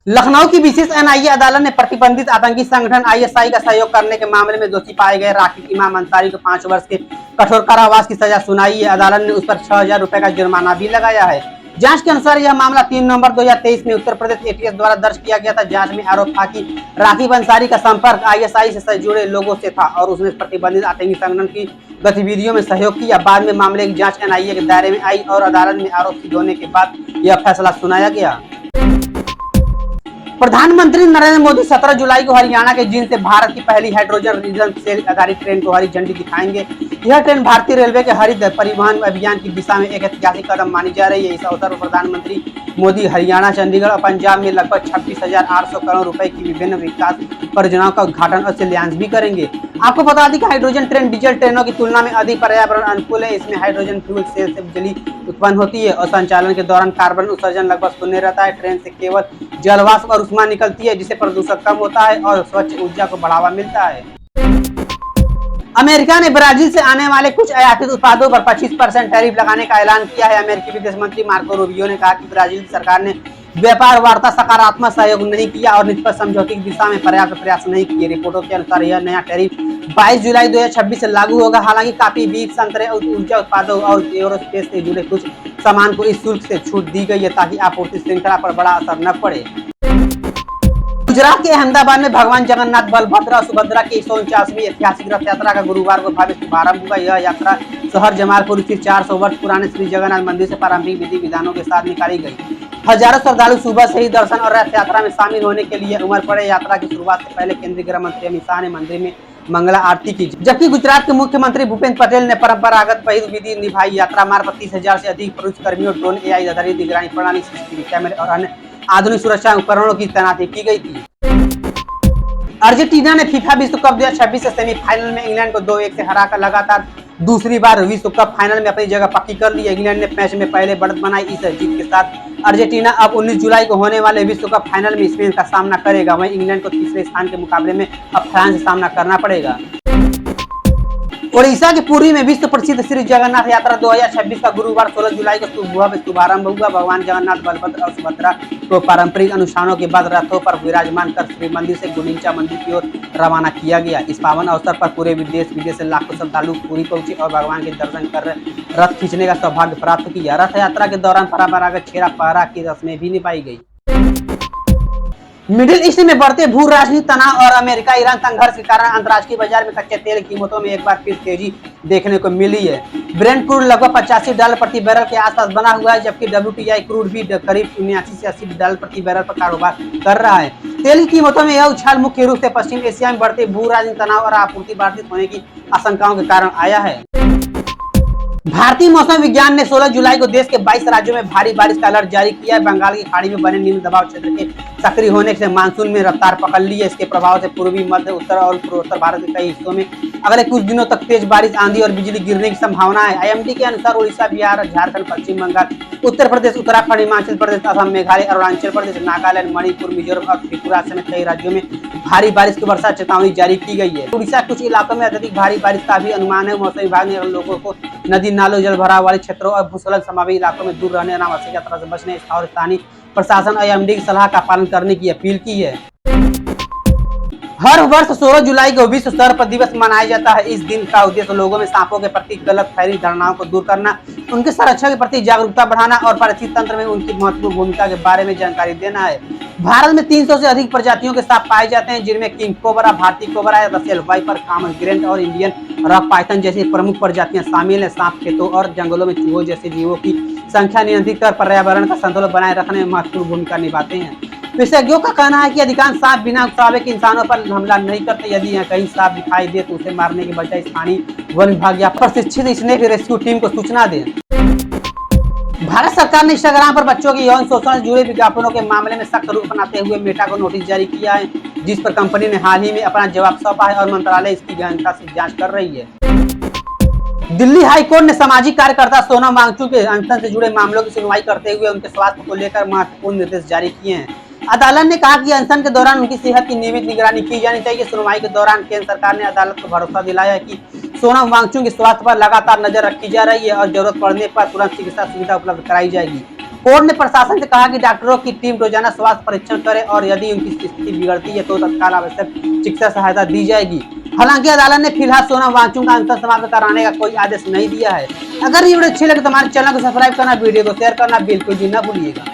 लखनऊ की विशेष एनआईए अदालत ने प्रतिबंधित आतंकी संगठन आईएसआई का सहयोग करने के मामले में दोषी पाए गए राशिद इमाम अंसारी को 5 वर्ष के कठोर कारावास की सजा सुनाई है। अदालत ने उस पर 6,000 रुपए का जुर्माना भी लगाया है। जांच के अनुसार यह मामला 3 नवंबर 2023 में उत्तर प्रदेश एटीएस द्वारा दर्ज किया गया था। जांच में आरोप था कि राशिद अंसारी का संपर्क आईएसआई से जुड़े लोगों से था और उसने प्रतिबंधित आतंकी संगठन की गतिविधियों में सहयोग किया। बाद में मामले की जांच एनआईए के दायरे में आई और अदालत में आरोप सिद्ध होने के बाद यह फैसला सुनाया गया। प्रधानमंत्री नरेंद्र मोदी 17 जुलाई को हरियाणा के जींद से भारत की पहली हाइड्रोजन ईंधन से आधारित ट्रेन को हरी झंडी दिखाएंगे। यह ट्रेन भारतीय रेलवे के हरित परिवहन अभियान की दिशा में एक ऐतिहासिक कदम मानी जा रही है। इस अवसर पर प्रधानमंत्री मोदी हरियाणा, चंडीगढ़ और पंजाब में लगभग 26,800 करोड़ रुपए की विभिन्न विकास परियोजनाओं का उद्घाटन और शिलान्यास भी करेंगे। आपको बता दें कि हाइड्रोजन ट्रेन डीजल ट्रेनों की तुलना में अधिक पर्यावरण अनुकूल है। इसमें हाइड्रोजन फ्यूल सेल से बिजली उत्पन्न होती है और संचालन के दौरान कार्बन उत्सर्जन लगभग शून्य रहता है। ट्रेन से केवल जलवाष्प और ऊष्मा निकलती है, जिससे प्रदूषण कम होता है और स्वच्छ ऊर्जा को बढ़ावा मिलता है। अमेरिका ने ब्राजील से आने वाले कुछ आयातित उत्पादों पर 25% टैरिफ लगाने का ऐलान किया है। अमेरिकी विदेश मंत्री मार्को रूबियो ने कहा कि ब्राजील की सरकार ने व्यापार वार्ता सकारात्मक सहयोग नहीं किया और निष्पक्ष समझौते की दिशा में पर्याप्त प्रयास नहीं किए। रिपोर्टों के अनुसार यह नया टैरिफ 22 जुलाई 2026 से लागू होगा। हालांकि काफी बीज, संतरे, ऊर्जा उत्पादों और एरोस्पेस से जुड़े कुछ सामान को इस शुल्क से छूट दी गई है ताकि आपूर्ति श्रृंखला पर बड़ा असर न पड़े। गुजरात के अहमदाबाद में भगवान जगन्नाथ, बलभद्र और सुभद्रा की 149वीं ऐतिहासिक रथ यात्रा का गुरुवार को भव्य शुभारंभ हुआ। यह यात्रा शहर जमालपुर स्थित 400 वर्ष पुराने श्री जगन्नाथ मंदिर से पारंपरिक विधि विधानों के साथ निकाली गई। हजारों श्रद्धालु सुबह से ही दर्शन और रथ यात्रा में शामिल होने के लिए उमड़ पड़े। यात्रा की शुरुआत से पहले केंद्रीय गृह मंत्री अमित शाह ने मंदिर में मंगला आरती की, जबकि गुजरात के मुख्यमंत्री भूपेंद्र पटेल ने परंपरागत पहल विधि निभाई। यात्रा मार्ग पर 30,000 से अधिक पुलिस कर्मियों, ड्रोन, एआई आधारित निगरानी प्रणाली, सीसीटीवी कैमरे और अन्य आधुनिक सुरक्षा उपकरणों की तैनाती की गई थी। अर्जेंटीना ने फीफा विश्व कप 2026 से सेमीफाइनल में इंग्लैंड को 2-1 से हराकर लगातार दूसरी बार विश्व कप फाइनल में अपनी जगह पक्की कर ली। इंग्लैंड ने मैच में पहले बढ़त बनाई। इस जीत के साथ अर्जेंटीना अब 19 जुलाई को होने वाले विश्व कप फाइनल में स्पेन का सामना करेगा। वहीं इंग्लैंड को तीसरे स्थान के मुकाबले में अब फ्रांस से सामना करना पड़ेगा। ओडिशा के पुरी में विश्व प्रसिद्ध श्री जगन्नाथ यात्रा 2026 का गुरुवार 16 जुलाई को शुभारंभ हुआ। भगवान जगन्नाथ, बलभद्र और सुभद्रा को पारंपरिक अनुष्ठानों के बाद रथों पर विराजमान कर श्री मंदिर से गुंडीचा मंदिर की ओर रवाना किया गया। इस पावन अवसर पर पूरे देश विदेश से लाखों श्रद्धालु पुरी पहुंचे और भगवान के दर्शन कर रथ खींचने का सौभाग्य प्राप्त किया। रथ यात्रा के दौरान परंपरागत छेरा पहरा की रस्में भी निभाई गई। मिडिल ईस्ट में बढ़ते भू राजनीतिक तनाव और अमेरिका ईरान संघर्ष के कारण अंतर्राष्ट्रीय बाजार में कच्चे तेल की कीमतों में एक बार फिर तेजी देखने को मिली है। ब्रेंट क्रूड लगभग $85 प्रति बैरल के आसपास बना हुआ है, जबकि WTI क्रूड भी करीब 79 से $80 प्रति बैरल पर कारोबार कर रहा है। तेल की कीमतों में यह उछाल मुख्य रूप से पश्चिम एशिया में बढ़ते भू राजनीतिक तनाव और आपूर्ति बाधित होने की आशंकाओं के कारण आया है। भारतीय मौसम विज्ञान ने 16 जुलाई को देश के 22 राज्यों में भारी बारिश का अलर्ट जारी किया है। बंगाल की खाड़ी में बने निम्न दबाव क्षेत्र के सक्रिय होने से मानसून में रफ्तार पकड़ ली है। इसके प्रभाव से पूर्वी, मध्य, उत्तर और पूर्वोत्तर भारत के कई हिस्सों में अगले कुछ दिनों तक तेज बारिश, आंधी और बिजली गिरने की संभावना है। आईएमडी के अनुसार उड़ीसा, बिहार, झारखंड, पश्चिम बंगाल, उत्तर प्रदेश, उत्तराखंड, हिमाचल प्रदेश, असम, मेघालय, अरुणाचल प्रदेश, नागालैंड, मणिपुर, मिजोरम और त्रिपुरा समेत कई राज्यों में भारी बारिश की वर्षा चेतावनी जारी की गई है। उड़ीसा के कुछ इलाकों में अत्यधिक भारी बारिश का भी अनुमान है। मौसम विभाग ने लोगों को नदी नालों, जल भराव वाले क्षेत्रों और भूस्खलन संभावित इलाकों में दूर रहने, अनावश्यक यात्रा से बचने और स्थानीय प्रशासन आईएमडी की सलाह का पालन करने की अपील की है। हर वर्ष 16 जुलाई को विश्व सर्प दिवस मनाया जाता है। इस दिन का उद्देश्य लोगों में सांपों के प्रति गलत फहमी धारणाओं को दूर करना, उनके संरक्षण के प्रति जागरूकता बढ़ाना और पारिस्थितिक तंत्र में उनकी महत्वपूर्ण भूमिका के बारे में जानकारी देना है। भारत में 300 से अधिक प्रजातियों के सांप पाए जाते हैं, जिनमें किंग कोबरा, भारतीय cobra, Russell viper, common grant और इंडियन रॉक पाइथन जैसी प्रमुख प्रजातियां शामिल हैं। सांप खेतों और जंगलों में चूहों जैसे जीवों की संख्या नियंत्रित कर पर्यावरण का संतुलन बनाए रखने में महत्वपूर्ण भूमिका निभाते हैं। विशेषज्ञों का कहना है कि अधिकांश सांप बिना उकसावे के इंसानों पर हमला नहीं करते। यदि यहाँ कहीं सांप दिखाई दे तो उसे मारने के बजाय स्थानीय वन विभाग या प्रशिक्षित स्नेक रेस्क्यू टीम को सूचना दें। भारत सरकार ने इंस्टाग्राम पर बच्चों के यौन शोषण से जुड़े विज्ञापनों के मामले में सख्त रूप अपनाते हुए मेटा को नोटिस जारी किया है, जिस पर कंपनी ने हाल ही में अपना जवाब सौंपा है और मंत्रालय इसकी गहनता से जांच कर रही है। दिल्ली हाई कोर्ट ने सामाजिक कार्यकर्ता सोनम वांगचुक के अनशन से जुड़े मामलों की सुनवाई करते हुए उनके स्वास्थ्य को लेकर महत्वपूर्ण निर्देश जारी किए हैं। अदालत ने कहा कि अनशन के दौरान उनकी सेहत की नियमित निगरानी की जानी चाहिए। सुनवाई के दौरान केंद्र सरकार ने अदालत को भरोसा दिलाया है कि सोनम वांगचुक के स्वास्थ्य पर लगातार नजर रखी जा रही है और जरूरत पड़ने पर तुरंत चिकित्सा सुविधा उपलब्ध कराई जाएगी। कोर्ट ने प्रशासन से कहा कि डॉक्टरों की टीम रोजाना स्वास्थ्य परीक्षण करे और यदि उनकी स्थिति बिगड़ती है तो तत्काल आवश्यक चिकित्सा सहायता दी जाएगी। हालांकि अदालत ने फिलहाल सोनम वांगचुक का अंतिम समाप्त कराने का कोई आदेश नहीं दिया है। अगर ये वीडियो अच्छी लगे तो हमारे चैनल को सब्सक्राइब करना, वीडियो को शेयर करना बिल्कुल भी न भूलिएगा।